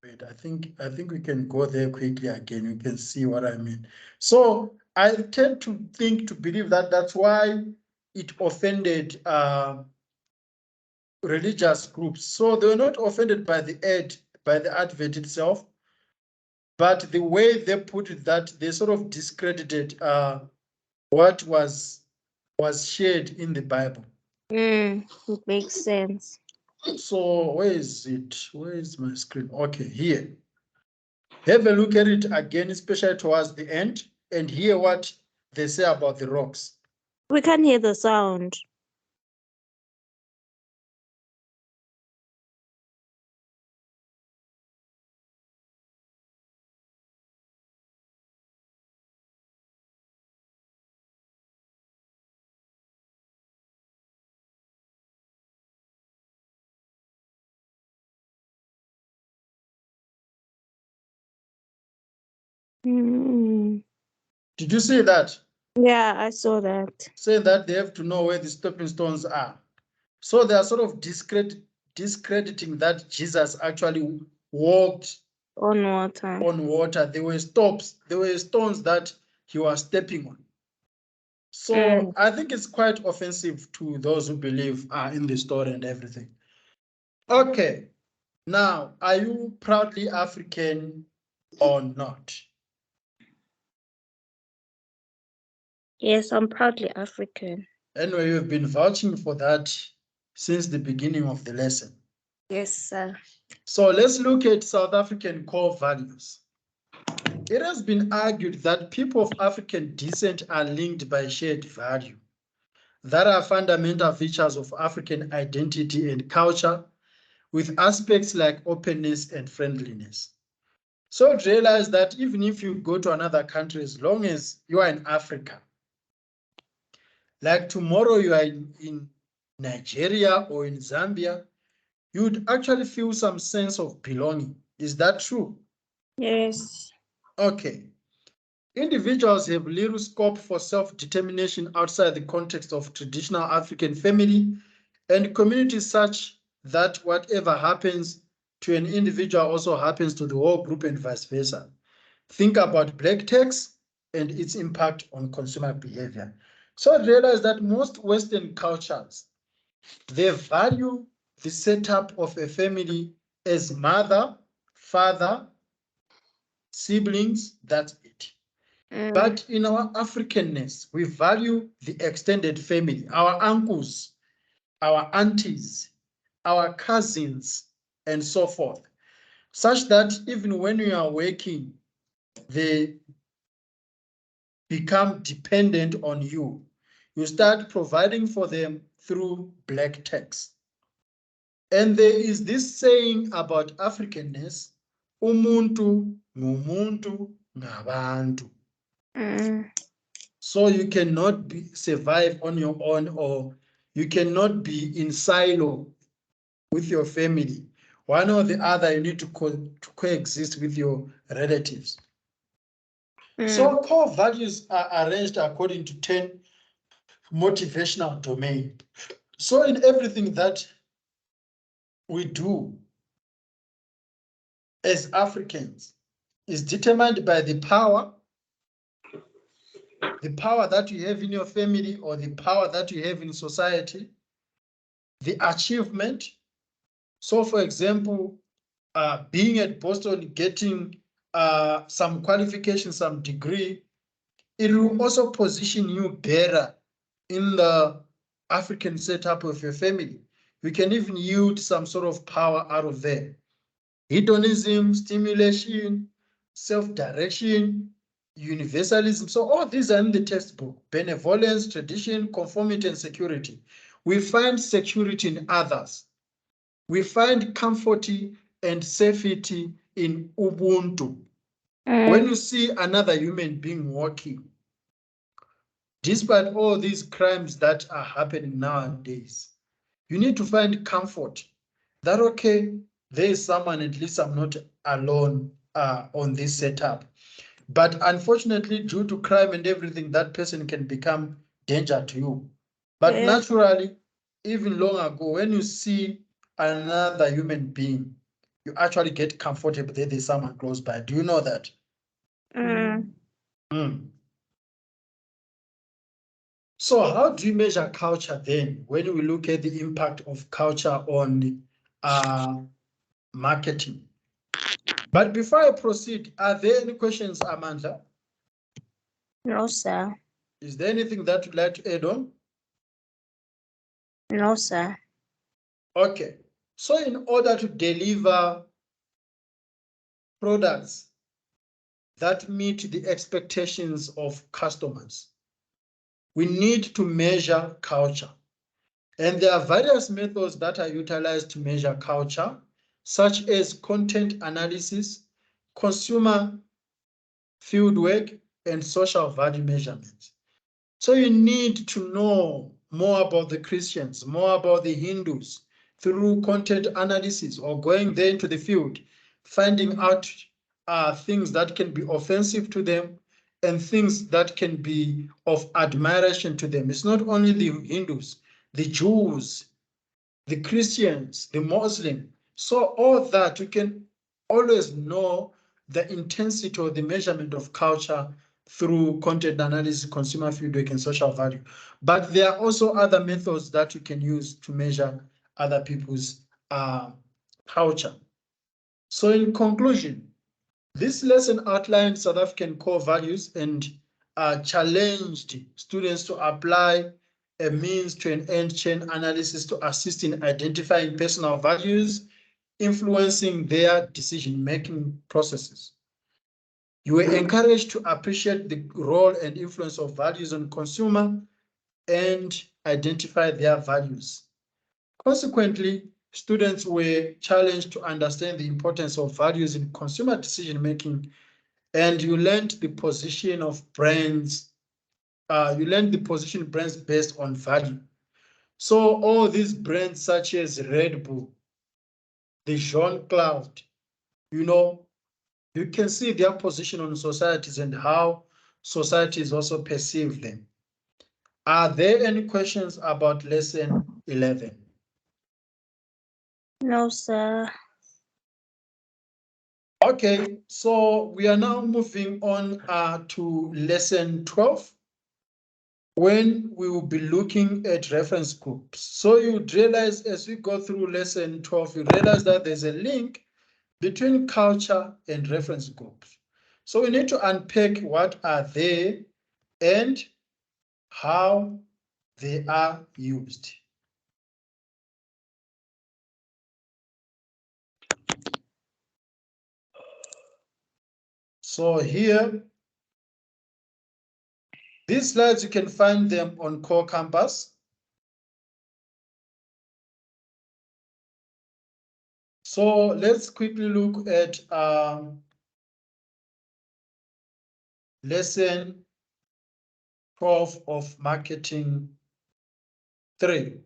Wait, I think we can go there quickly again. You can see what I mean. So I tend to believe that that's why it offended religious groups. So they were not offended by the advert itself, but the way they put it, that they sort of discredited what was shared in the Bible. It makes sense. So where is it? Where is my screen? Okay, here. Have a look at it again, especially towards the end, and hear what they say about the rocks. We can hear the sound. Mm. Did you see that? Yeah, I saw that. Saying that they have to know where the stepping stones are. So they are sort of discrediting that Jesus actually walked On water. on water. There were stones that he was stepping on. So I think it's quite offensive to those who believe in the story and everything. Okay, now, are you proudly African or not? Yes, I'm proudly African. Anyway, you've been vouching for that since the beginning of the lesson. Yes, sir. So let's look at South African core values. It has been argued that people of African descent are linked by shared value that are fundamental features of African identity and culture, with aspects like openness and friendliness. So realize that even if you go to another country, as long as you are in Africa, like tomorrow you are in Nigeria or in Zambia, you would actually feel some sense of belonging. Is that true? Yes. Okay. Individuals have little scope for self-determination outside the context of traditional African family and communities, such that whatever happens to an individual also happens to the whole group and vice versa. Think about black tax and its impact on consumer behavior. So realize that most Western cultures, they value the setup of a family as mother, father, siblings, that's it. But in our Africanness, we value the extended family, our uncles, our aunties, our cousins, and so forth, such that even when we are working, they become dependent on you. You start providing for them through black tax. And there is this saying about Africanness, umuntu ngumuntu ngabantu. So you cannot survive on your own, or you cannot be in silo with your family. One or the other, you need to coexist with your relatives. So core values are arranged according to 10 motivational domain. So in everything that we do as Africans is determined by the power that you have in your family or the power that you have in society, the achievement. So for example, being at Boston, getting some qualification, some degree, it will also position you better in the African setup of your family. You can even yield some sort of power out of there. Hedonism, stimulation, self-direction, universalism. So all these are in the textbook. Benevolence, tradition, conformity, and security. We find security in others. We find comfort and safety in Ubuntu. When you see another human being walking, despite all these crimes that are happening nowadays, you need to find comfort that, okay, there is someone, at least I'm not alone on this setup. But unfortunately, due to crime and everything, that person can become danger to you. But naturally, even long ago, when you see another human being, you actually get comfortable that there's someone close by. Do you know that? Mm. So how do you measure culture then when we look at the impact of culture on marketing? But before I proceed, are there any questions, Amanda? No, sir. Is there anything that you'd like to add on? No, sir. Okay. So in order to deliver products that meet the expectations of customers, we need to measure culture. And there are various methods that are utilized to measure culture, such as content analysis, consumer fieldwork, and social value measurement. So you need to know more about the Christians, more about the Hindus through content analysis or going there into the field, finding out things that can be offensive to them and things that can be of admiration to them. It's not only the Hindus, the Jews, the Christians, the Muslim. So all that you can always know the intensity or the measurement of culture through content analysis, consumer feedback, and social value. But there are also other methods that you can use to measure other people's culture. So in conclusion, this lesson outlines South African core values and challenged students to apply a means to an end chain analysis to assist in identifying personal values, influencing their decision-making processes. You were encouraged to appreciate the role and influence of values on consumer and identify their values. Consequently, students were challenged to understand the importance of values in consumer decision-making, and you learned the position of brands. You learned the position of brands based on value. So all these brands such as Red Bull, the Jean-Claude, you can see their position on societies and how societies also perceive them. Are there any questions about lesson 11? No, sir. Okay, so we are now moving on to lesson 12, when we will be looking at reference groups. So you realize as we go through lesson 12, you realize that there's a link between culture and reference groups. So we need to unpack what are they and how they are used. So here, these slides, you can find them on Core Campus. So let's quickly look at lesson 12 of marketing 3.